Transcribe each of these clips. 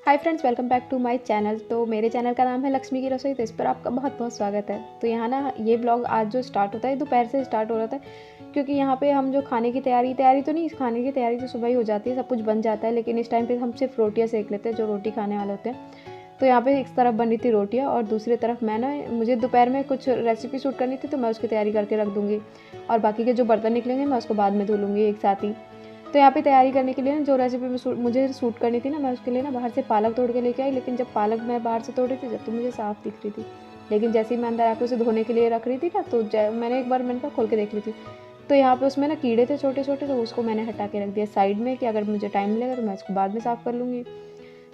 Hi friends, welcome back to my channel. तो मेरे channel का नाम है लक्ष्मी की रसोई। तो इस पर आपका बहुत बहुत स्वागत है। तो यहाँ ना ये ब्लॉग आज जो स्टार्ट होता है दोपहर से स्टार्ट हो रहा था, क्योंकि यहाँ पे हम जो खाने की तैयारी तो नहीं, खाने की तैयारी तो सुबह ही हो जाती है, सब कुछ बन जाता है। लेकिन इस टाइम पे हम सिर्फ रोटियाँ सेक लेते हैं जो रोटी खाने वाले होते हैं। तो यहाँ पे एक तरफ बन रही थी रोटियाँ और दूसरी तरफ मैं ना, मुझे दोपहर में कुछ रेसिपी शूट करनी थी, तो मैं उसकी तैयारी करके रख दूँगी और बाकी के जो बर्तन निकलेंगे मैं उसको बाद में धो लूँगी एक साथ ही। तो यहाँ पे तैयारी करने के लिए ना, जो रेसिपी में मुझे शूट करनी थी ना, मैं उसके लिए ना बाहर से पालक तोड़ के लेके आई। लेकिन जब पालक मैं बाहर से तोड़ रही थी जब, तो मुझे साफ़ दिख रही थी। लेकिन जैसे ही मैं अंदर आके उसे धोने के लिए रख रही थी ना, तो मैंने एक बार मैंने कहा खोल के देख ली थी, तो यहाँ पे उसमें ना कीड़े थे छोटे छोटे। तो उसको मैंने हटा के रख दिया साइड में कि अगर मुझे टाइम मिलेगा तो मैं उसको बाद में साफ़ कर लूँगी।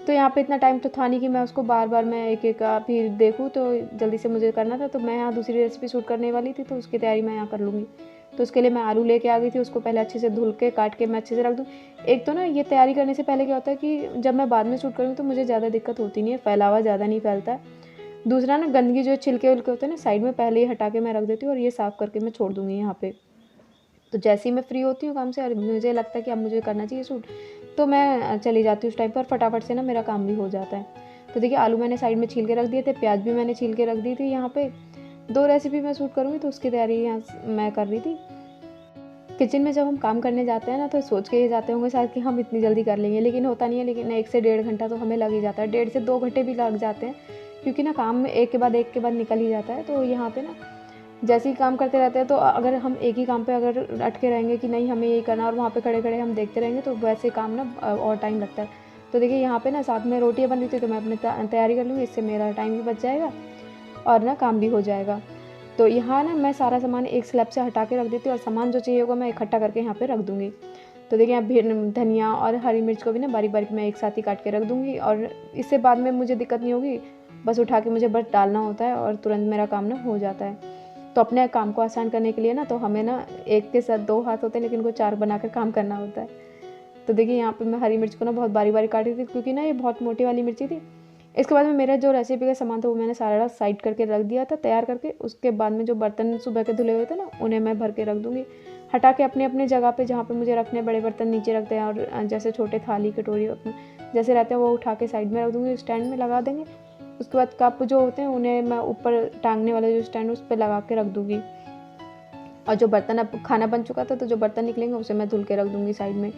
तो यहाँ पे इतना टाइम तो था नहीं कि मैं उसको बार बार मैं एक एक फिर देखूँ, तो जल्दी से मुझे करना था। तो मैं यहाँ दूसरी रेसिपी शूट करने वाली थी, तो उसकी तैयारी मैं यहाँ कर लूँगी। तो उसके लिए मैं आलू लेके आ गई थी, उसको पहले अच्छे से धुल के काट के मैं अच्छे से रख दूँ। एक तो ना ये तैयारी करने से पहले क्या होता है कि जब मैं बाद में शूट करूँ तो मुझे ज़्यादा दिक्कत होती नहीं है, फैलावा ज़्यादा नहीं फैलता है। दूसरा ना, गंदगी जो छिलके उलके होते हैं ना, साइड में पहले ही हटा के मैं रख देती हूँ और ये साफ़ करके मैं छोड़ दूँगी यहाँ पे। तो जैसे ही मैं फ्री होती हूँ काम से और मुझे लगता है कि अब मुझे करना चाहिए शूट, तो मैं चली जाती हूँ उस टाइम पर, फटाफट से ना मेरा काम भी हो जाता है। तो देखिए, आलू मैंने साइड में छील के रख दिए थे, प्याज भी मैंने छील के रख दी थी। यहाँ पे 2 रेसिपी मैं शूट करूँगी, तो उसकी तैयारी यहाँ मैं कर रही थी। किचन में जब हम काम करने जाते हैं ना, तो सोच के ये जाते होंगे शायद कि हम इतनी जल्दी कर लेंगे, लेकिन होता नहीं है। लेकिन 1 से 1.5 घंटा तो हमें लग ही जाता है, 1.5 से 2 घंटे भी लग जाते हैं, क्योंकि ना काम में एक के बाद निकल ही जाता है। तो यहाँ पे ना जैसे ही काम करते रहते हैं, तो अगर हम एक ही काम पे अगर अटके रहेंगे कि नहीं हमें यही करना, और वहाँ पे खड़े खड़े हम देखते रहेंगे, तो वैसे काम ना और टाइम लगता है। तो देखिए, यहाँ पे ना साथ में रोटियाँ बन रही थी, तो मैं अपनी तैयारी कर लूँगी, इससे मेरा टाइम भी बच जाएगा और ना काम भी हो जाएगा। तो यहाँ ना मैं सारा सामान एक स्लैब से हटा के रख देती हूँ और सामान जो चाहिए होगा मैं इकट्ठा करके यहाँ पे रख दूँगी। तो देखिए, यहाँ धनिया और हरी मिर्च को भी ना बारीक बारीक मैं एक साथ ही काट के रख दूँगी, और इससे बाद में मुझे दिक्कत नहीं होगी। बस उठा के मुझे बस डालना होता है और तुरंत मेरा काम ना हो जाता है। तो अपने काम को आसान करने के लिए ना, तो हमें ना एक के साथ 2 हाथ होते हैं, लेकिन उनको 4 बनाकर काम करना होता है। तो देखिए, यहाँ पे मैं हरी मिर्च को ना बहुत बारीक बारीक काटी थी, क्योंकि ना ये बहुत मोटी वाली मिर्ची थी। इसके बाद में मेरा जो रेसिपी का सामान था वो मैंने सारा साइड करके रख दिया था तैयार करके। उसके बाद में जो बर्तन सुबह के धुले हुए थे ना, उन्हें मैं भर के रख दूँगी, हटा के अपनी अपनी जगह पे जहाँ पे मुझे रखने। बड़े बर्तन नीचे रखते हैं, और जैसे छोटे थाली कटोरी जैसे रहते हैं वो उठा के साइड में रख दूँगी, स्टैंड में लगा देंगे। उसके बाद कप जो होते हैं उन्हें मैं ऊपर टांगने वाले जो स्टैंड उस पर लगा के रख दूँगी। और जो बर्तन, अब खाना बन चुका था तो जो बर्तन निकलेंगे उसे मैं धुल के रख दूँगी साइड में।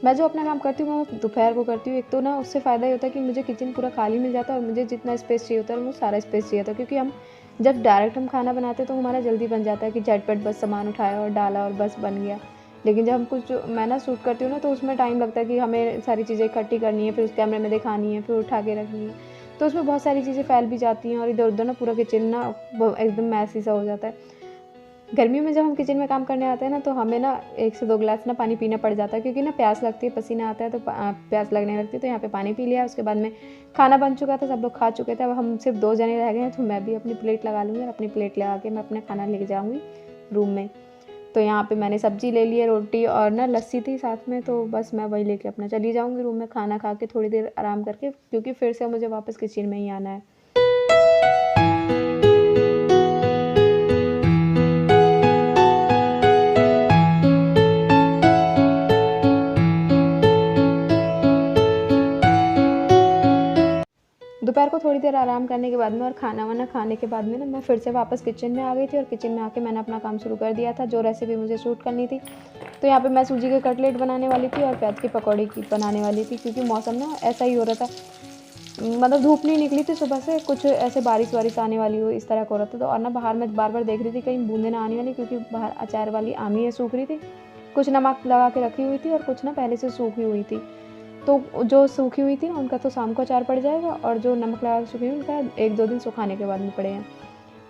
मैं जो अपना काम करती हूँ वो दोपहर को करती हूँ। एक तो ना उससे फ़ायदा ये होता है कि मुझे किचन पूरा खाली मिल जाता है, और मुझे जितना स्पेस चाहिए होता है वो सारा स्पेस चाहिए था, क्योंकि हम जब डायरेक्ट हम खाना बनाते हैं तो हमारा जल्दी बन जाता है कि झटपट बस सामान उठाया और डाला और बस बन गया। लेकिन जब हम कुछ मैं ना शूट करती हूँ ना, तो उसमें टाइम लगता है कि हमें सारी चीज़ें इकट्ठी करनी है, फिर उस कैमरे में दिखानी है, फिर उठा के रखनी है। तो उसमें बहुत सारी चीज़ें फैल भी जाती हैं और इधर उधर ना पूरा किचन ना एकदम मैसी सा हो जाता है। गर्मियों में जब हम किचन में काम करने आते हैं ना, तो हमें ना 1 से 2 गिलास ना पानी पीना पड़ जाता है, क्योंकि ना प्यास लगती है, पसीना आता है, तो प्यास लगने लगती है। तो यहाँ पे पानी पी लिया। उसके बाद में खाना बन चुका था, सब लोग खा चुके थे, अब हम सिर्फ 2 जने रह गए हैं। तो मैं भी अपनी प्लेट लगा लूँगी और अपनी प्लेट लगा के मैं अपना खाना लेके जाऊँगी रूम में। तो यहाँ पे मैंने सब्जी ले ली है, रोटी और ना लस्सी थी साथ में, तो बस मैं वही लेके अपना चली जाऊँगी रूम में, खाना खा के थोड़ी देर आराम करके, क्योंकि फिर से मुझे वापस किचन में ही आना है। दोपहर को थोड़ी देर आराम करने के बाद में और खाना वाना खाने के बाद में ना, मैं फिर से वापस किचन में आ गई थी, और किचन में आके मैंने अपना काम शुरू कर दिया था, जो रेसिपी मुझे शूट करनी थी। तो यहाँ पे मैं सूजी के कटलेट बनाने वाली थी और प्याज की पकौड़ी की बनाने वाली थी, क्योंकि मौसम ना ऐसा ही हो रहा था, मतलब धूप नहीं निकली थी सुबह से, कुछ ऐसे बारिश वारिश आने वाली हो इस तरह का हो रहा था। तो और ना बाहर मैं बार बार देख रही थी कहीं बूंदे ना आने वाली, क्योंकि बाहर अचार वाली आमी है सूख रही थी, कुछ नमक लगा के रखी हुई थी और कुछ ना पहले से सूखी हुई थी। तो जो सूखी हुई थी ना, उनका तो शाम को अचार पड़ जाएगा, और जो नमक लगा के सूखी हुई उनका 1-2 दिन सुखाने के बाद में पड़ेगा।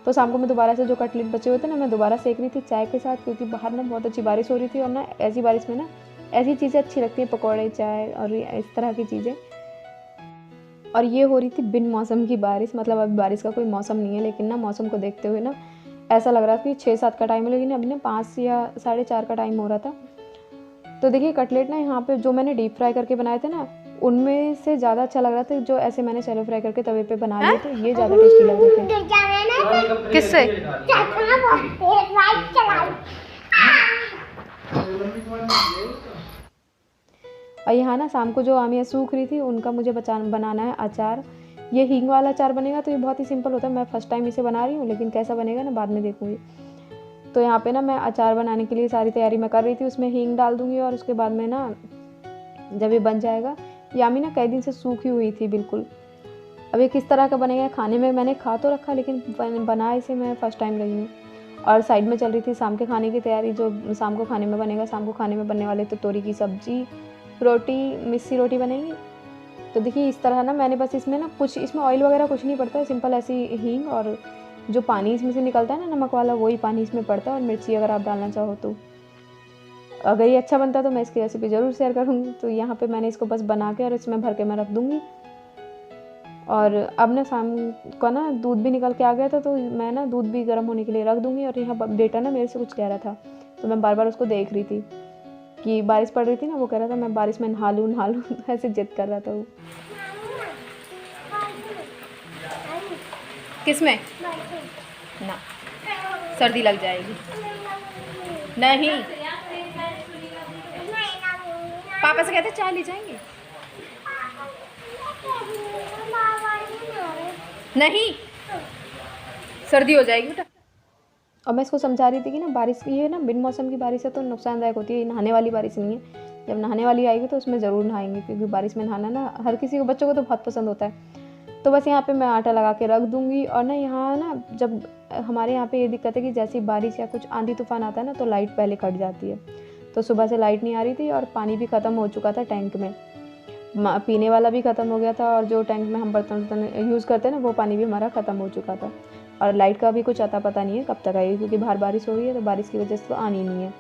तो शाम को मैं दोबारा से जो कटलेट बचे हुए थे ना, मैं दोबारा सेक रही थी चाय के साथ, क्योंकि बाहर ना बहुत अच्छी बारिश हो रही थी, और ना ऐसी बारिश में ना ऐसी चीज़ें अच्छी लगती हैं, पकौड़े, चाय और इस तरह की चीज़ें। और ये हो रही थी बिन मौसम की बारिश, मतलब अभी बारिश का कोई मौसम नहीं है, लेकिन ना मौसम को देखते हुए ना ऐसा लग रहा था कि 6-7 का टाइम है, लेकिन अभी ना 5 या 4:30 का टाइम हो रहा था। तो देखिए, कटलेट ना यहाँ पे जो मैंने डीप फ्राई करके बनाए थे ना, उनमें से ज़्यादा अच्छा लग रहा था जो ऐसे मैंने शैलो फ्राई करके तवे पे बना लिए थे, ये ज़्यादा टेस्टी लग रहे थे। किससे? और यहाँ ना शाम को जो आमियाँ सूख रही थी उनका मुझे बनाना है अचार। ये हींग वाला अचार बनेगा, तो ये बहुत ही सिंपल होता है। मैं फर्स्ट टाइम इसे बना रही हूँ, लेकिन कैसा बनेगा ना बाद में देखूँगी। तो यहाँ पे ना मैं अचार बनाने के लिए सारी तैयारी मैं कर रही थी। उसमें हींग डाल दूँगी और उसके बाद में ना जब ये बन जाएगा, यामी ना कई दिन से सूखी हुई थी बिल्कुल। अब ये किस तरह का बनेगा खाने में, मैंने खा तो रखा लेकिन बना इसे मैं फ़र्स्ट टाइम रही हूँ। और साइड में चल रही थी शाम के खाने की तैयारी, जो शाम को खाने में बनेगा। शाम को खाने में बनने वाले तो तोरी की सब्ज़ी, रोटी, मिस्सी रोटी बनेगी। तो देखिए इस तरह ना मैंने बस इसमें ना कुछ, इसमें ऑयल वगैरह कुछ नहीं पड़ता है, सिंपल ऐसी हींग और जो पानी इसमें से निकलता है ना नमक वाला, वही पानी इसमें पड़ता है, और मिर्ची अगर आप डालना चाहो तो। अगर ये अच्छा बनता तो मैं इसकी रेसिपी ज़रूर शेयर करूँगी। तो यहाँ पे मैंने इसको बस बना के और इसमें भर के मैं रख दूँगी। और अब ना शाम को ना दूध भी निकल के आ गया था, तो मैं ना दूध भी गर्म होने के लिए रख दूँगी। और यहाँ बेटा ना मेरे से कुछ कह रहा था, तो मैं बार बार उसको देख रही थी कि बारिश पड़ रही थी ना, वो कह रहा था मैं बारिश में नहा लूँ ऐसे जिद कर रहा था वो। किसमें ना सर्दी लग जाएगी। नहीं, पापा से कहते चाय ले जाएंगे। नहीं, सर्दी हो जाएगी बेटा। और मैं इसको समझा रही थी कि ना बारिश की, ये ना बिन मौसम की बारिश है तो नुकसानदायक होती है, ये नहाने वाली बारिश नहीं है। जब नहाने वाली आएगी तो उसमें ज़रूर नहाएंगे, क्योंकि बारिश में नहाना ना हर किसी को, बच्चों को तो बहुत पसंद होता है। तो बस यहाँ पे मैं आटा लगा के रख दूँगी। और ना यहाँ ना जब हमारे यहाँ पे ये दिक्कत है कि जैसी बारिश या कुछ आंधी तूफान आता है ना, तो लाइट पहले कट जाती है। तो सुबह से लाइट नहीं आ रही थी और पानी भी ख़त्म हो चुका था टैंक में, पीने वाला भी ख़त्म हो गया था, और जो टैंक में हम बर्तन यूज़ करते हैं ना, वो पानी भी हमारा ख़त्म हो चुका था। और लाइट का भी कुछ अता पता नहीं है कब तक आएगी, क्योंकि बाहर बारिश हो रही है, तो बारिश की वजह से तो आनी नहीं है।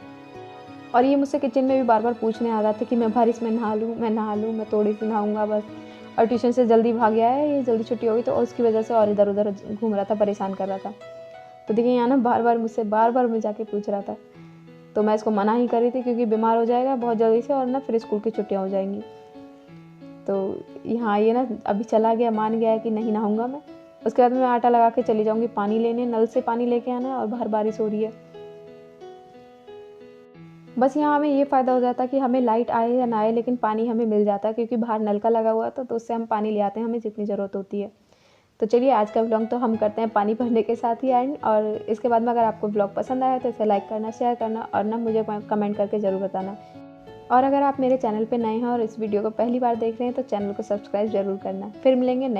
और ये मुझसे किचन में भी बार बार पूछने आ रहा था कि मैं बारिश में नहा लूँ, मैं नहा लूँ, मैं थोड़ी सी नहाऊँगा बस। और ट्यूशन से जल्दी भाग गया है, ये जल्दी छुट्टी हो गई, तो उसकी वजह से और इधर उधर घूम रहा था, परेशान कर रहा था। तो देखिए यहाँ ना बार बार मुझे जाके पूछ रहा था। तो मैं इसको मना ही कर रही थी, क्योंकि बीमार हो जाएगा बहुत जल्दी से, और ना फिर स्कूल की छुट्टियाँ हो जाएंगी। तो यहाँ ये ना अभी चला गया, मान गया है कि नहीं नहाऊंगा मैं। उसके बाद मैं आटा लगा के चली जाऊँगी पानी लेने, नल से पानी लेके आना है, और बाहर बारिश हो रही है। बस यहाँ हमें ये फ़ायदा हो जाता है कि हमें लाइट आए या ना आए, लेकिन पानी हमें मिल जाता है, क्योंकि बाहर नल का लगा हुआ है, तो उससे हम पानी ले आते हैं हमें जितनी ज़रूरत होती है। तो चलिए आज का व्लॉग तो हम करते हैं पानी भरने के साथ ही एंड। और इसके बाद में अगर आपको व्लॉग पसंद आया तो इसे लाइक करना, शेयर करना, और ना मुझे कमेंट करके ज़रूर बताना। और अगर आप मेरे चैनल पे नए हैं और इस वीडियो को पहली बार देख रहे हैं तो चैनल को सब्सक्राइब ज़रूर करना। फिर मिलेंगे नई